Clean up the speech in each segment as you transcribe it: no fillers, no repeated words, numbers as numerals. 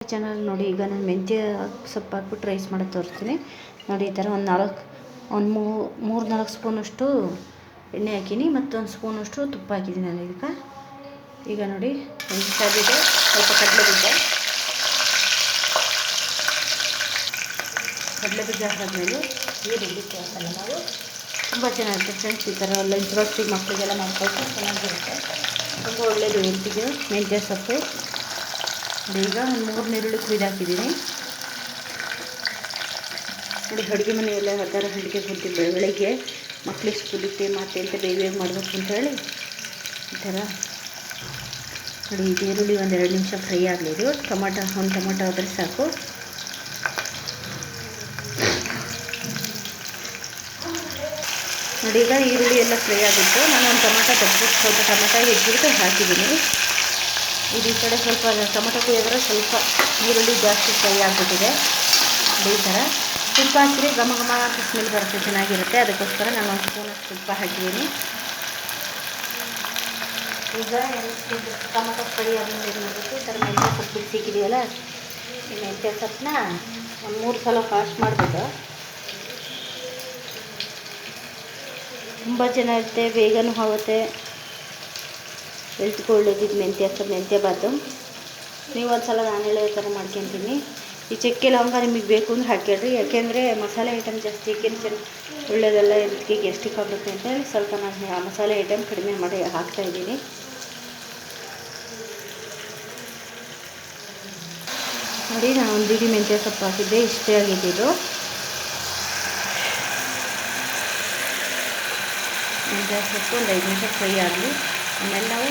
Channel ನೋಡಿ. ಈಗ ನಾನು ಮೆಂತ್ಯ ಸೊಪ್ಪು ಹಾಕ್ಬಿಟ್ಟು ರೈಸ್ ಮಾಡೋದು ತೋರಿಸ್ತೀನಿ ನೋಡಿ. ಈ ಥರ ಒಂದು 3-4 ಸ್ಪೂನಷ್ಟು ಎಣ್ಣೆ ಹಾಕೀನಿ, ಮತ್ತೊಂದು ಸ್ಪೂನಷ್ಟು ತುಪ್ಪ ಹಾಕಿದ್ದೀನಿ ನಾನು. ಈಗ ನೋಡಿ ಸಾರಿದೆ. ಸ್ವಲ್ಪ ಕಡಲೆ ಬೀಜ ಹಾಕಿದ್ಮೇಲೆ ಈರುಳ್ಳಿ ಹಾಕಲ್ಲ ನಾವು. ತುಂಬ ಚೆನ್ನಾಗಿರುತ್ತೆ ಫ್ರೆಂಡ್ಸ್. ಈ ಥರ ಲಂಚ್ ಬಾಕ್ಸಿಗೆ ಮಕ್ಕಳಿಗೆಲ್ಲ ಮಾಡ್ಕೊಳ್ತಾ ಚೆನ್ನಾಗಿರುತ್ತೆ. ತುಂಬ ಒಳ್ಳೆಯದು ಹೆಲ್ತಿಗೆ ಮೆಂತ್ಯ ಸೊಪ್ಪು. ಈಗ ಒಂದು 3 ಈರುಳ್ಳಿ ಕುಯ್ದು ಹಾಕಿದ್ದೀನಿ ನೋಡಿ. ಅಡುಗೆ ಮನೆಯೆಲ್ಲ ಆ ಥರ ಅಡುಗೆ ಕೊಡ್ತೀವಿ ಬೆಳಗ್ಗೆ ಮಕ್ಕಳಿಗೆ ಸ್ಕೂಲಿಗೆ ಮತ್ತೆ ಅಂತ ಬೇಗ ಮಾಡಬೇಕು ಅಂತ ಹೇಳಿ ಈ ಥರ ನೋಡಿ. ಇದು ಈರುಳ್ಳಿ 1-2 ನಿಮಿಷ ಫ್ರೈ ಆಗಲಿ. ಇದು ಒಂದು ಟೊಮೊಟೊ ಆದರೆ ಸಾಕು ನೋಡಿ. ಈಗ ಈರುಳ್ಳಿ ಎಲ್ಲ ಫ್ರೈ ಆಗಿತ್ತು. ನಾನು ಒಂದು ಸ್ವಲ್ಪ ಟೊಮೊಟೊ ಹೆಚ್ಚಿಬಿಟ್ಟು ಹಾಕಿದ್ದೀನಿ. ಇದು ಈ ಕಡೆ ಸ್ವಲ್ಪ ಟೊಮೊಟೊ ಕುಯ್ಯೋದ್ರೆ ಸ್ವಲ್ಪ ಈರುಳ್ಳಿ ಜಾಸ್ತಿ ಫ್ರೈ ಆಗಿಬಿಟ್ಟಿದೆ. ಈ ಥರ ತುಪ್ಪ ಹಾಕಿದ್ರೆ ಘಮ ಅಂತ ಸ್ಮೆಲ್ ಬರುತ್ತೆ, ಚೆನ್ನಾಗಿರುತ್ತೆ. ಅದಕ್ಕೋಸ್ಕರ ನಾನು ಒಂದು ಸ್ಪೂನಷ್ಟು ತುಪ್ಪ ಹಾಕಿದ್ದೀನಿ. ಈಗ ಟೊಮೊಟೊ ಫ್ರೈ ಆದ್ಮೇಲೆ ಏನು ಮಾಡಬೇಕು, ಈ ಥರ ಮೆಂತ್ಯ ಸೊಪ್ಪು ಬಿಡಿಸಿಕ್ಕಿದೆಯಲ್ಲ, ಈ ಮೆಂತ್ಯ ಸೊಪ್ಪನ್ನ ಒಂದು 3 ಸಲ ವಾಶ್ ಮಾಡಿಬಿಟ್ಟು ತುಂಬ ಚೆನ್ನಾಗಿರುತ್ತೆ, ಬೇಗನೂ ಆಗುತ್ತೆ, ಹೆಲ್ತ್ಗೆ ಒಳ್ಳೇದಿದ್ದು ಮೆಂತ್ಯ ಬಾತು. ನೀವು ಒಂದು ಸಲ ನಾನು ಹೇಳೋ ಥರ ಮಾಡ್ಕೊತೀನಿ. ಈ ಚಕ್ಕೆ ಲವಂಗ ನಿಮಗೆ ಬೇಕು ಅಂದ್ರೆ ಹಾಕಿಡ್ರಿ, ಯಾಕೆಂದರೆ ಮಸಾಲೆ ಐಟಮ್ ಜಾಸ್ತಿ ಒಳ್ಳೆಯದೆಲ್ಲ ಇದಕ್ಕೆ ಗ್ಯಾಸ್ಟ್ರಿಕ್ ಆಗುತ್ತೆ ಅಂತ ಹೇಳಿ ಸ್ವಲ್ಪ ನಾನು ಆ ಮಸಾಲೆ ಐಟಮ್ ಕಡಿಮೆ ಮಾಡಿ ಹಾಕ್ತಾಯಿದ್ದೀನಿ ನೋಡಿ. ನಾನು ಒಂದು ಬಿಡಿ ಮೆಂತ್ಯ ಸೊಪ್ಪು ಹಾಕಿದ್ದೆ, ಇಷ್ಟೇ ಆಗಿದ್ದು. ಮೆಂತ್ಯ ಸೊಪ್ಪು ಒಂದು 5 ನಿಮಿಷ ಫ್ರೈ ಆಗಲಿ. ಆಮೇಲೆ ನಾವು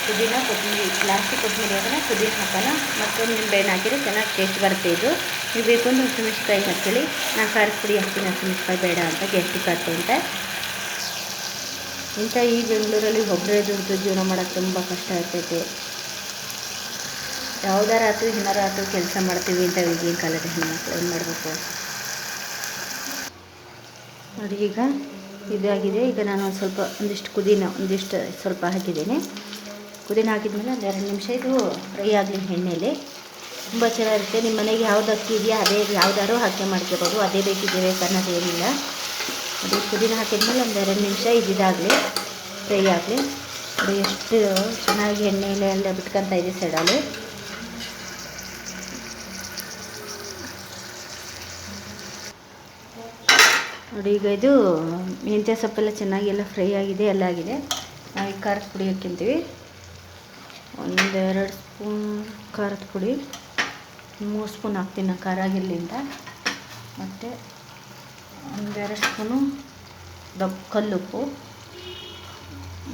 ಪುದೀನ ಕೊತ್ತಂಬರಿ ಲಾಸ್ಟಿಗೆ ಕೊತ್ತಂಬರಿ ಹಾಕೋಣ, ಪುದೀನ ಹಾಕೋಣ, ಮತ್ತೊಂದು ನಿಂಬೆಹಣ್ಣು ಹಾಕಿದರೆ ಚೆನ್ನಾಗಿ ಟೇಸ್ಟ್ ಬರುತ್ತೆ. ಇದು ನೀವು ಬೇಕು ಅಂದರೆ ಹಸಿಮೆಣ್ಸಿಕಾಯಿ ಹಾಕ್ಕೊಳ್ಳಿ. ನಾನು ಖಾರದ ಪುಡಿ ಹಾಕ್ತೀನಿ, ಹಸಿಮೆಣ್ಸಿಕಾಯಿ ಬೇಡ ಅಂತ, ಗ್ಯಾಸ್ಟ್ರಿಕ್ ಆಗ್ತದೆ ಅಂತ. ಈ ಬೆಂಗಳೂರಲ್ಲಿ ಒಬ್ಬರೇ ದುಡ್ದು ಜೀವನ ಮಾಡೋಕ್ಕೆ ತುಂಬ ಕಷ್ಟ ಆಗ್ತೈತೆ. ಯಾವುದಾರ ಆಯ್ತು ಕೆಲಸ ಮಾಡ್ತೀವಿ ಅಂತ ಈಗಿನ ಕಾಲದ ಹೆಣ್ಮಕ್ಳು ಏನು ಮಾಡಬೇಕು ನೋಡಿ. ಈಗ ಇದಾಗಿದೆ. ಈಗ ನಾನು ಒಂದಿಷ್ಟು ಸ್ವಲ್ಪ ಹಾಕಿದ್ದೀನಿ. ಪುದೀನ ಹಾಕಿದ್ಮೇಲೆ ಒಂದು 2 ನಿಮಿಷ ಇದು ಫ್ರೈ ಆಗಲಿ ಎಣ್ಣೆಯಲ್ಲಿ. ತುಂಬ ಚೆನ್ನಾಗಿರುತ್ತೆ. ನಿಮ್ಮ ಮನೆಗೆ ಯಾವ್ದು ಅಕ್ಕಿ ಇದೆಯಾ ಅದೇ ಯಾವ್ದಾದ್ರು ಹಾಕಿ ಮಾಡ್ಕೋಬೋದು, ಅದೇ ಬೇಕಿದ್ದೇವೆ ಅನ್ನೋದು ಏನಿಲ್ಲ. ಅದು ಪುದೀನ ಹಾಕಿದ್ಮೇಲೆ ಒಂದು 2 ನಿಮಿಷ ಇದಾಗಲಿ, ಫ್ರೈ ಆಗಲಿ. ಅದು ಎಷ್ಟು ಚೆನ್ನಾಗಿ ಎಣ್ಣೆಯಲ್ಲೆಲ್ಲ ಬಿಟ್ಕೊತ ಇದೆ ಸೈಡಲ್ಲಿ. ನೋಡಿ ಈಗ ಇದು ಮೆಂತ್ಯ ಸೊಪ್ಪೆಲ್ಲ ಚೆನ್ನಾಗಿ ಎಲ್ಲ ಫ್ರೈ ಆಗಿದೆ, ಎಲ್ಲ ಆಗಿದೆ. ನಾವು ಈಗ ಖಾರದ ಪುಡಿ ಹಾಕ್ಕೊಂತೀವಿ. 1-2 ಸ್ಪೂನ್ ಖಾರದ ಪುಡಿ, 3 ಸ್ಪೂನ್ ಹಾಕ್ತೀನಿ ನಾನು ಖಾರ ಆಗಿರಲಿ ಅಂತ. ಮತ್ತು 1-2 ಸ್ಪೂನು ಕಲ್ಲುಪ್ಪು,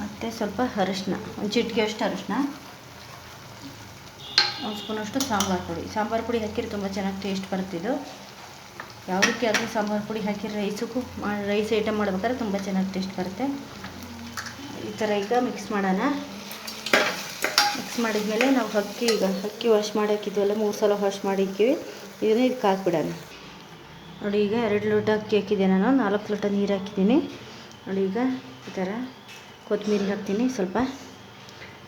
ಮತ್ತು ಸ್ವಲ್ಪ ಅರಿಶಿನ, ಒಂದು ಚಿಟಿಕೆಯಷ್ಟು ಅರಿಶಿನ, 1 ಸ್ಪೂನಷ್ಟು ಸಾಂಬಾರು ಪುಡಿ ಹಾಕಿದ್ರೆ ತುಂಬ ಚೆನ್ನಾಗಿ ಟೇಸ್ಟ್ ಬರ್ತಿದ್ದು. ಯಾವುದಕ್ಕೆ ಆದರೂ ಸಾಂಬಾರು ಪುಡಿ ಹಾಕಿ ರೈಸ್ ಐಟಮ್ ಮಾಡ್ಬೇಕಾದ್ರೆ ತುಂಬ ಚೆನ್ನಾಗಿ ಟೇಸ್ಟ್ ಬರುತ್ತೆ. ಈ ಥರ ಈಗ ಮಿಕ್ಸ್ ಮಾಡೋಣ. ಮಿಕ್ಸ್ ಮಾಡಿದ್ಮೇಲೆ ನಾವು ಅಕ್ಕಿ ವಾಶ್ ಮಾಡೋಕ್ಕಿದ್ವಲ್ಲ, 3 ಸಲ ವಾಶ್ ಮಾಡಿಕ್ಕಿವಿ. ಇದಕ್ಕೆ ಹಾಕ್ಬಿಡೋಣ ನೋಡಿ. ಈಗ 2 ಲೋಟ ಅಕ್ಕಿ ಹಾಕಿದ್ದೆ ನಾನು, 4 ಲೋಟ ನೀರು ಹಾಕಿದ್ದೀನಿ ನೋಡಿ. ಈಗ ಈ ಥರ ಕೊತ್ತಂಬರಿ ಹಾಕ್ತೀನಿ ಸ್ವಲ್ಪ.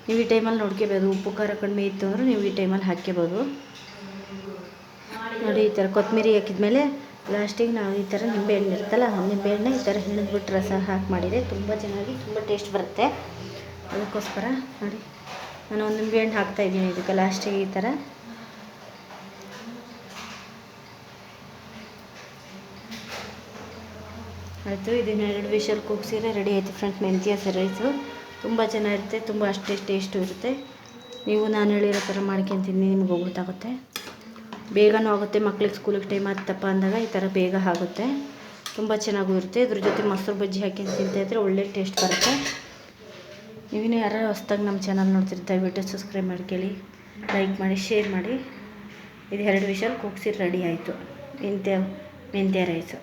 ನೀವು ಈ ಟೈಮಲ್ಲಿ ನೋಡ್ಕೋಬೋದು, ಉಪ್ಪು ಖಾರ ಕಡಿಮೆ ಇತ್ತು ಅಂದರೆ ನೀವು ಈ ಟೈಮಲ್ಲಿ ಹಾಕ್ಕೋಬೋದು ನೋಡಿ. ಈ ಥರ ಕೊತ್ತಂಬರಿ ಹಾಕಿದ್ಮೇಲೆ ಲಾಸ್ಟಿಗೆ ನಾವು ಈ ಥರ ನಿಂಬೆಹಣ್ಣು ಇರುತ್ತಲ್ಲ, ನಿಂಬೆಹಣ್ಣೆ ಈ ಥರ ಹಿಡಿದ್ಬಿಟ್ಟು ರಸ ಹಾಕಿ ಮಾಡಿದರೆ ತುಂಬ ಚೆನ್ನಾಗಿ ತುಂಬ ಟೇಸ್ಟ್ ಬರುತ್ತೆ. ಅದಕ್ಕೋಸ್ಕರ ನೋಡಿ ನಾನು ಒಂದು ನಿಂಬೆಹಣ್ಣು ಹಾಕ್ತಾಯಿದ್ದೀನಿ ಇದಕ್ಕೆ ಲಾಸ್ಟಿಗೆ. ಈ ಥರ ಆಯಿತು. ಇದನ್ನು 2 ವಿಷಲ್ ಕೂಗಿಸಿದ್ರೆ ರೆಡಿ ಆಯಿತು ಫ್ರೆಂಡ್ಸ್ ಮೆಂತ್ಯ ರೈಸು. ತುಂಬ ಚೆನ್ನಾಗಿರುತ್ತೆ, ತುಂಬ ಅಷ್ಟೇ ಟೇಸ್ಟು ಇರುತ್ತೆ. ನೀವು ನಾನು ಹೇಳಿರೋ ಥರ ಮಾಡ್ಕೊತೀನಿ, ನಿಮ್ಗೆ ಗೊತ್ತಾಗುತ್ತೆ, ಬೇಗನೂ ಆಗುತ್ತೆ. ಮಕ್ಳಿಗೆ ಸ್ಕೂಲಿಗೆ ಟೈಮ್ ಆಗ್ತಪ್ಪ ಅಂದಾಗ ಈ ಥರ ಬೇಗ ಆಗುತ್ತೆ, ತುಂಬ ಚೆನ್ನಾಗೂ ಇರುತ್ತೆ. ಇದ್ರ ಜೊತೆ ಮೊಸರು ಬಜ್ಜಿ ಹಾಕಿ ತಿಂತಾಯಿದ್ರೆ ಒಳ್ಳೆ ಟೇಸ್ಟ್ ಬರುತ್ತೆ. ನೀವಿನ್ನೂ ಯಾರು ಹೊಸ್ದಾಗಿ ನಮ್ಮ ಚಾನಲ್ ನೋಡ್ತಿರ್ತೀವಿ, ದಯವಿಟ್ಟು ಸಬ್ಸ್ಕ್ರೈಬ್ ಮಾಡ್ಕೊಳ್ಳಿ, ಲೈಕ್ ಮಾಡಿ, ಶೇರ್ ಮಾಡಿ. ಇದು 2 ವಿಷಲ್ ಕೂಗಿಸಿ ರೆಡಿ ಆಯಿತು ಮೆಂತ್ಯ ರೈಸು.